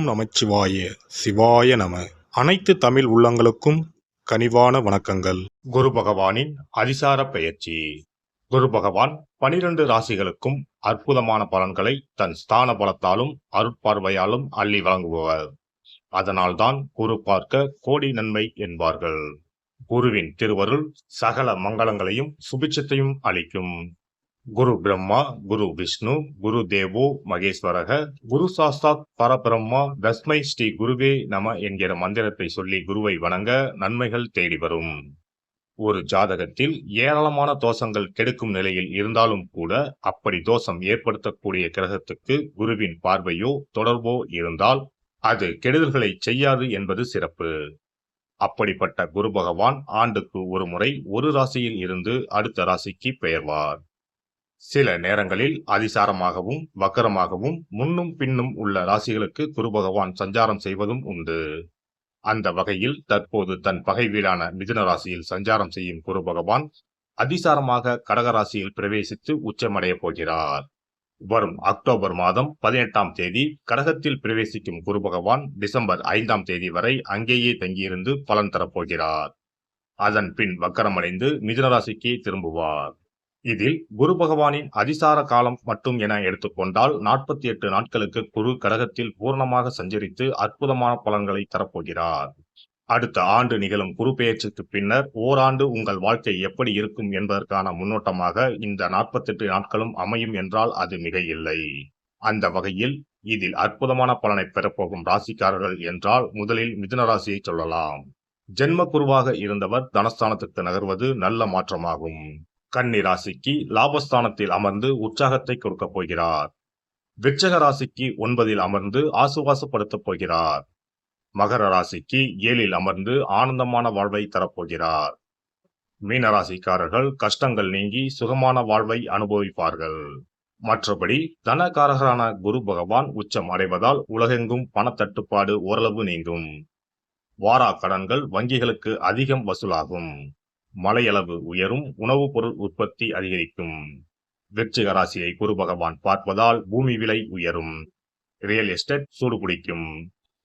ஓம் நமச்சிவாய சிவாய நம. அனைத்து தமிழ் உள்ளங்களுக்கும் கனிவான வணக்கங்கள். குரு பகவானின் அதிசார பெயர்ச்சி. குரு பகவான் 12 ராசிகளுக்கும் அற்புதமான பலன்களை தன் ஸ்தான பலத்தாலும் அருட்பார்வையாலும் அள்ளி வழங்குபவர். அதனால்தான் குரு பார்க்க கோடி நன்மை என்பார்கள். குருவின் திருவருள் சகல மங்களங்களையும் சுபிட்சத்தையும் அளிக்கும். குரு பிரம்மா, குரு விஷ்ணு, குரு தேவோ மகேஸ்வரக, குரு சாஸ்தாத் பரபிரம்மா, தஸ்மை ஸ்ரீ குருவே நம என்கிற மந்திரத்தை சொல்லி குருவை வணங்க நன்மைகள் தேடி வரும். ஒரு ஜாதகத்தில் ஏராளமான தோஷங்கள் கெடுக்கும் நிலையில் இருந்தாலும் கூட அப்படி தோஷம் ஏற்படுத்தக்கூடிய கிரகத்துக்கு குருவின் பார்வையோ தொடர்போ இருந்தால் அது கெடுதல்களை செய்யாது என்பது சிறப்பு. அப்படிப்பட்ட குரு பகவான் ஆண்டுக்கு ஒரு முறை ஒரு ராசியில் இருந்து அடுத்த ராசிக்கு பெயர்வார். சில நேரங்களில் அதிசாரமாகவும் வக்கரமாகவும் முன்னும் பின்னும் உள்ள ராசிகளுக்கு குரு பகவான் சஞ்சாரம் செய்வதும் உண்டு. அந்த வகையில் தற்போது தன் பகை வீடான மிதுன ராசியில் சஞ்சாரம் செய்யும் குரு பகவான் அதிசாரமாக கடக ராசியில் பிரவேசித்து உச்சமடைய போகிறார். வரும் அக்டோபர் மாதம் 18ஆம் தேதி கடகத்தில் பிரவேசிக்கும் குரு பகவான் டிசம்பர் 5ஆம் தேதி வரை அங்கேயே தங்கியிருந்து பலன் தரப்போகிறார். அதன் பின் வக்கரமடைந்து மிதுன ராசிக்கு திரும்புவார். இதில் குரு பகவானின் அதிசார காலம் மட்டும் என எடுத்துக்கொண்டால் 48 நாட்களுக்கு குரு கடகத்தில் பூர்ணமாக சஞ்சரித்து அற்புதமான பலன்களை தரப்போகிறார். அடுத்த ஆண்டு நிகழும் குரு பெயர்ச்சிக்கு பின்னர் ஓராண்டு உங்கள் வாழ்க்கை எப்படி இருக்கும் என்பதற்கான முன்னோட்டமாக இந்த 48 நாட்களும் அமையும் என்றால் அது மிக இல்லை. அந்த வகையில் இதில் அற்புதமான பலனை பெறப்போகும் ராசிக்காரர்கள் என்றால் முதலில் மிதுன ராசியை சொல்லலாம். ஜென்ம குருவாக இருந்தவர் தனஸ்தானத்துக்கு நகர்வது நல்ல மாற்றமாகும். கன்னி ராசிக்கு லாபஸ்தானத்தில் அமர்ந்து உற்சாகத்தை கொடுக்க போகிறார். விருச்சிக ராசிக்கு 9இல் அமர்ந்து ஆசுவாசப்படுத்தப் போகிறார். மகர ராசிக்கு 7இல் அமர்ந்து ஆனந்தமான வாழ்வை தரப்போகிறார். மீன ராசிக்காரர்கள் கஷ்டங்கள் நீங்கி சுகமான வாழ்வை அனுபவிப்பார்கள். மற்றபடி தனகாரகரான குரு பகவான் உச்சம் அடைவதால் உலகெங்கும் பணத்தட்டுப்பாடு ஓரளவு நீங்கும். வாரா கடன்கள் வங்கிகளுக்கு அதிகம் வசூலாகும். மழையளவு உயரும். உணவுப் பொருள் உற்பத்தி அதிகரிக்கும். விருச்சிக ராசியை குரு பகவான் பார்ப்பதால் பூமி விலை உயரும். ரியல் எஸ்டேட் சூடுபிடிக்கும்.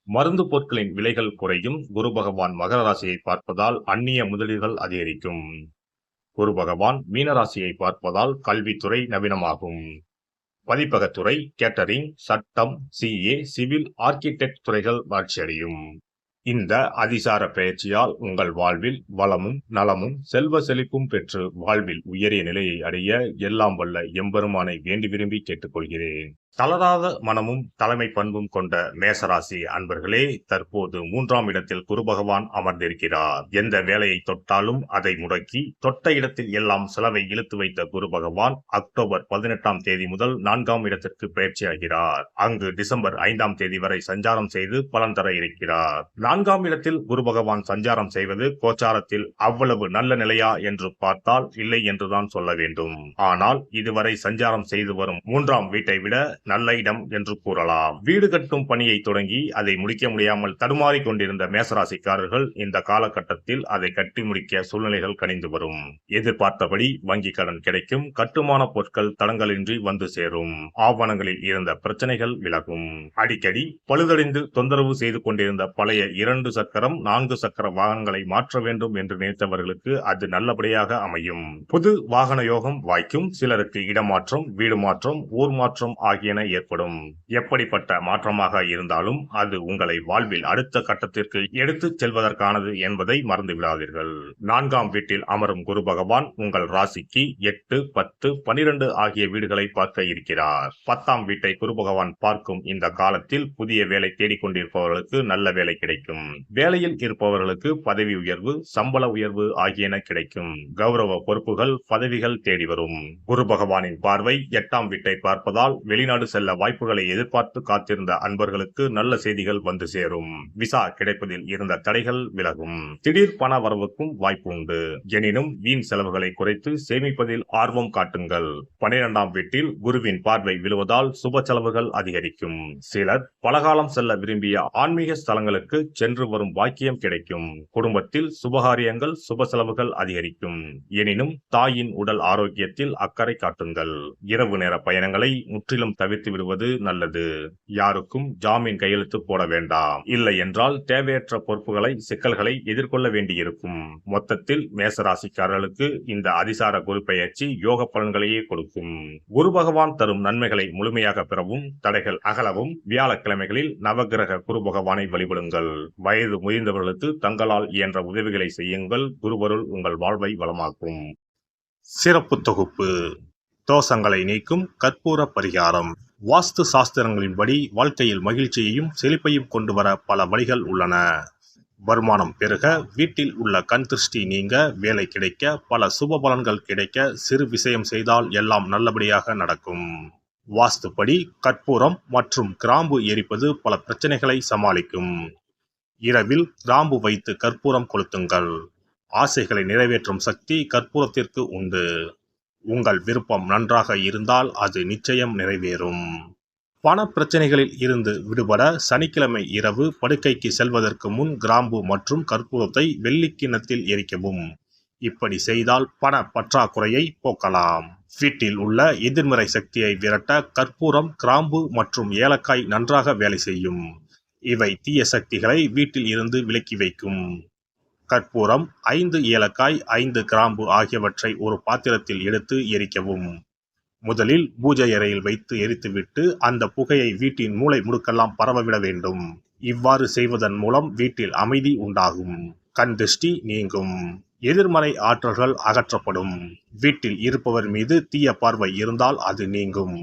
மருந்து பொருட்களின் விலைகள் குறையும். குரு பகவான் மகர ராசியை பார்ப்பதால் அந்நிய முதலீடுகள் அதிகரிக்கும். குரு பகவான் மீனராசியை பார்ப்பதால் கல்வித்துறை நவீனமாகும். பதிப்பகத்துறை, கேட்டரிங், சட்டம், சிஏ, சிவில், ஆர்கிடெக்ட் துறைகள் வளர்ச்சியடையும். இந்த அதிசார பெயர்ச்சியால் உங்கள் வாழ்வில் வளமும் நலமும் செல்வ செழிப்பும் பெற்று வாழ்வில் உயரிய நிலையை அடைய எல்லாம் வல்ல எம்பெருமானை வேண்டி விரும்பி கேட்டுக்கொள்கிறேன். தளராத மனமும் தலைமை பண்பும் கொண்ட மேசராசி அன்பர்களே, தற்போது 3ஆம் இடத்தில் குரு பகவான் அமர்ந்திருக்கிறார். எந்த வேலையை தொட்டாலும் அதை முடக்கி தொட்ட இடத்தில் எல்லாம் செலவை இழுத்து வைத்த குரு பகவான் அக்டோபர் 18ஆம் தேதி முதல் 4ஆம் இடத்திற்கு பயிற்சியாகிறார். அங்கு டிசம்பர் 5ஆம் தேதி வரை சஞ்சாரம் செய்து பலன் தர இருக்கிறார். 4ஆம் இடத்தில் குரு பகவான் சஞ்சாரம் செய்வது கோச்சாரத்தில் அவ்வளவு நல்ல நிலையா என்று பார்த்தால் இல்லை என்றுதான் சொல்ல வேண்டும். ஆனால் இதுவரை சஞ்சாரம் செய்து வரும் 3ஆம் வீட்டை விட நல்ல இடம் என்று கூறலாம். வீடு கட்டும் பணியை தொடங்கி அதை முடிக்க முடியாமல் தடுமாறி கொண்டிருந்த மேசராசிக்காரர்கள் இந்த காலகட்டத்தில் அதை கட்டி முடிக்க சூழ்நிலைகள் கனிந்து வரும். எதிர்பார்த்தபடி வங்கி கடன் கிடைக்கும். கட்டுமான பொருட்கள் தடங்களின்றி வந்து சேரும். ஆவணங்களில் இருந்த பிரச்சனைகள் விலகும். அடிக்கடி பழுதடைந்து தொந்தரவு செய்து கொண்டிருந்த பழைய 2 சக்கரம் 4 சக்கர வாகனங்களை மாற்ற வேண்டும் என்று நினைத்தவர்களுக்கு அது நல்லபடியாக அமையும். புது வாகன யோகம் வாய்க்கும். சிலருக்கு இடமாற்றம், வீடு மாற்றம், ஊர் மாற்றம் ஆகியன ஏற்படும். எப்படிப்பட்ட மாற்றமாக இருந்தாலும் அது உங்களை வாழ்வில் அடுத்த கட்டத்திற்கு எடுத்துச் செல்வதற்கானது என்பதை மறந்து விடாதீர்கள். 4ஆம் வீட்டில் அமரும் குரு பகவான் உங்கள் ராசிக்கு 8, 10, 12 ஆகிய வீடுகளை பார்க்க இருக்கிறார். 10ஆம் வீட்டை குரு பகவான் பார்க்கும் இந்த காலத்தில் புதிய வேலை தேடிக்கொண்டிருப்பவர்களுக்கு நல்ல வேலை கிடைக்கும். வேலையில் இருப்பவர்களுக்கு பதவி உயர்வு, சம்பள உயர்வு ஆகியன கிடைக்கும். கௌரவ பொறுப்புகள், பதவிகள் தேடி வரும். குரு பகவானின் பார்வை 8ஆம் வீட்டை பார்ப்பதால் வெளிநாடு செல்ல வாய்ப்புகளை எதிர்பார்த்து காத்திருந்த அன்பர்களுக்கு நல்ல செய்திகள் வந்து சேரும். விசா கிடைப்பதில் இருந்த தடைகள் விலகும். திடீர் பண வரவுக்கும் வாய்ப்பு உண்டு. எனினும் வீண் செலவுகளை குறைத்து சேமிப்பதில் ஆர்வம் காட்டுங்கள். 12ஆம் வீட்டில் குருவின் பார்வை விழுவதால் சுப செலவுகள் அதிகரிக்கும். சிலர் பலகாலம் செல்ல விரும்பிய ஆன்மீக ஸ்தலங்களுக்கு சென்று வரும் பாக்கியம் கிடைக்கும். குடும்பத்தில் சுபகாரியங்கள், சுப செலவுகள் அதிகரிக்கும். எனினும் தாயின் உடல் ஆரோக்கியத்தில் அக்கறை காட்டுங்கள். இரவு நேர பயணங்களை முற்றிலும் தவிர்த்து தவிர்த்து விடுவது நல்லது. யாருக்கும் ஜாமீன் கையெழுத்து போட வேண்டாம். இல்லை என்றால் தேவையற்ற பொறுப்புகளை சிக்கல்களை எதிர்கொள்ள வேண்டியிருக்கும். மொத்தத்தில் மேசராசிக்காரர்களுக்கு இந்த அதிசார குரு பெயர்ச்சி யோக பலன்களையே கொடுக்கும். குரு பகவான் தரும் நன்மைகளை முழுமையாக பெறவும் தடைகள் அகலவும் வியாழக்கிழமைகளில் நவகிரக குரு பகவானை வழிபடுங்கள். வயது முதிர்ந்தவர்களுக்கு தங்களால் இயன்ற உதவிகளை செய்யுங்கள். குருவருள் உங்கள் வாழ்வை வளமாக்கும். சிறப்பு தொகுப்பு: தோஷங்களை நீக்கும் கற்பூர பரிகாரம். வாஸ்து சாஸ்திரங்களின்படி வாழ்க்கையில் மகிழ்ச்சியையும் செழிப்பையும் கொண்டு வர பல வழிகள் உள்ளன. வருமானம் பெருக, வீட்டில் உள்ள கண் திருஷ்டி நீங்க, வேலை கிடைக்க, பல சுப பலன்கள் கிடைக்க சிறு விஷயம் செய்தால் எல்லாம் நல்லபடியாக நடக்கும். வாஸ்துப்படி கற்பூரம் மற்றும் கிராம்பு எரிப்பது பல பிரச்சனைகளை சமாளிக்கும். இரவில் கிராம்பு வைத்து கற்பூரம் கொளுத்துங்கள். ஆசைகளை நிறைவேற்றும் சக்தி கற்பூரத்திற்கு உண்டு. உங்கள் விருப்பம் நன்றாக இருந்தால் அது நிச்சயம் நிறைவேறும். பண பிரச்சனைகளில் இருந்து விடுபட சனிக்கிழமை இரவு படுக்கைக்கு செல்வதற்கு முன் கிராம்பு மற்றும் கற்பூரத்தை வெள்ளி கிண்ணத்தில் எரிக்கவும். இப்படி செய்தால் பண பற்றாக்குறையை போக்கலாம். வீட்டில் உள்ள எதிர்மறை சக்தியை விரட்ட கற்பூரம், கிராம்பு மற்றும் ஏலக்காய் நன்றாக வேலை செய்யும். இவை தீய சக்திகளை வீட்டில் இருந்து விலக்கி வைக்கும். கற்பூரம், 5 ஏலக்காய், 5 கிராம்பு ஆகியவற்றை ஒரு பாத்திரத்தில் எடுத்து எரிக்கவும். முதலில் பூஜை அறையில் வைத்து எரித்துவிட்டு அந்த புகையை வீட்டின் மூலை முடுக்கெல்லாம் பரவவிட வேண்டும். இவ்வாறு செய்வதன் மூலம் வீட்டில் அமைதி உண்டாகும். கண் திருஷ்டி நீங்கும். எதிர்மறை ஆற்றல்கள் அகற்றப்படும். வீட்டில் இருப்பவர் மீது தீய பார்வை இருந்தால் அது நீங்கும்.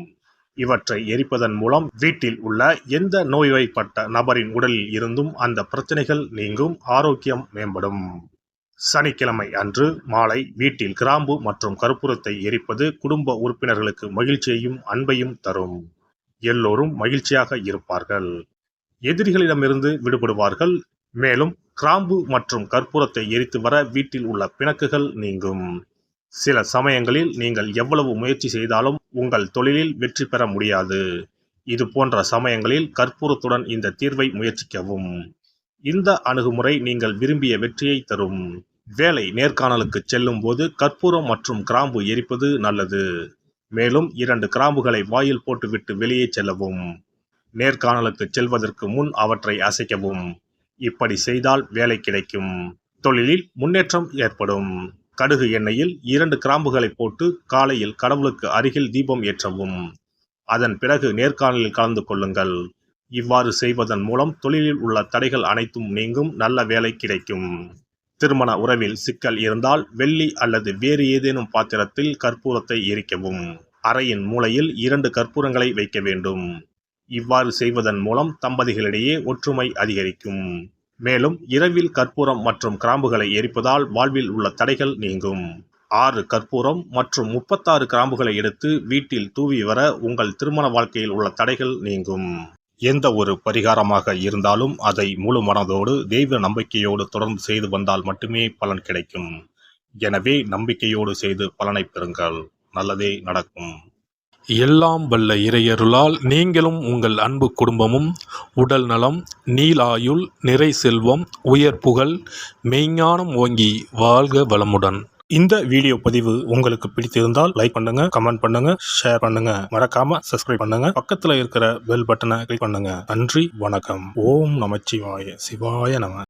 இவற்றை எரிப்பதன் மூலம் வீட்டில் உள்ள எந்த நோய்வாய்ப்பட்ட நபரின் உடலில் இருந்தும் அந்த பிரச்சனைகள் நீங்கும். ஆரோக்கியம் மேம்படும். சனிக்கிழமை அன்று மாலை வீட்டில் கிராம்பு மற்றும் கற்பூரத்தை எரிப்பது குடும்ப உறுப்பினர்களுக்கு மகிழ்ச்சியையும் அன்பையும் தரும். எல்லோரும் மகிழ்ச்சியாக இருப்பார்கள். எதிரிகளிடமிருந்து விடுபடுவார்கள். மேலும் கிராம்பு மற்றும் கற்பூரத்தை எரித்து வர வீட்டில் உள்ள பிணக்குகள் நீங்கும். சில சமயங்களில் நீங்கள் எவ்வளவு முயற்சி செய்தாலும் உங்கள் தொழிலில் வெற்றி பெற முடியாது. இது போன்ற சமயங்களில் கற்பூரத்துடன் இந்த தீர்வை முயற்சிக்கவும். இந்த அணுகுமுறை நீங்கள் விரும்பிய வெற்றியை தரும். வேலை நேர்காணலுக்கு செல்லும் போது கற்பூரம் மற்றும் கிராம்பு எரிப்பது நல்லது. மேலும் 2 கிராம்புகளை வாயில் போட்டுவிட்டு வெளியே செல்லவும். நேர்காணலுக்கு செல்வதற்கு முன் அவற்றை அசைக்கவும். இப்படி செய்தால் வேலை கிடைக்கும். தொழிலில் முன்னேற்றம் ஏற்படும். கடுகு எண்ணெயில் 2 கிராம்புகளை போட்டு காலையில் கடவுளுக்கு அருகில் தீபம் ஏற்றவும். அதன் பிறகு நேர்காணலில் கலந்து கொள்ளுங்கள். இவ்வாறு செய்வதன் மூலம் தொழிலில் உள்ள தடைகள் அனைத்தும் நீங்கும். நல்ல வேலை கிடைக்கும். திருமண உறவில் சிக்கல் இருந்தால் வெள்ளி அல்லது வேறு ஏதேனும் பாத்திரத்தில் கற்பூரத்தை எரிக்கவும். அறையின் மூலையில் 2 கற்பூரங்களை வைக்க வேண்டும். இவ்வாறு செய்வதன் மூலம் தம்பதிகளிடையே ஒற்றுமை அதிகரிக்கும். மேலும் இரவில் கற்பூரம் மற்றும் கிராம்புகளை எரிப்பதால் வாழ்வில் உள்ள தடைகள் நீங்கும். 6 கற்பூரம் மற்றும் 36 கிராம்புகளை எடுத்து வீட்டில் தூவி வர உங்கள் திருமண வாழ்க்கையில் உள்ள தடைகள் நீங்கும். எந்த ஒரு பரிகாரமாக இருந்தாலும் அதை முழு மனதோடு தெய்வ நம்பிக்கையோடு தொடர்ந்து செய்து வந்தால் மட்டுமே பலன் கிடைக்கும். எனவே நம்பிக்கையோடு செய்து பலனை பெறுங்கள். நல்லதே நடக்கும். எல்லாம் வல்ல இறையருளால் நீங்களும் உங்கள் அன்பு குடும்பமும் உடல் நலம், நீளாயுள், நிறை செல்வம், உயர் புகழ், மெய்ஞானம் ஓங்கி வாழ்க வளமுடன். இந்த வீடியோ பதிவு உங்களுக்கு பிடித்திருந்தால் லைக் பண்ணுங்க, கமெண்ட் பண்ணுங்க, ஷேர் பண்ணுங்க. மறக்காம சப்ஸ்கிரைப் பண்ணுங்க. பக்கத்துல இருக்கிற பெல் பட்டனை கிளிக் பண்ணுங்க. நன்றி, வணக்கம். ஓம் நமச்சிவாய. சிவாய நம.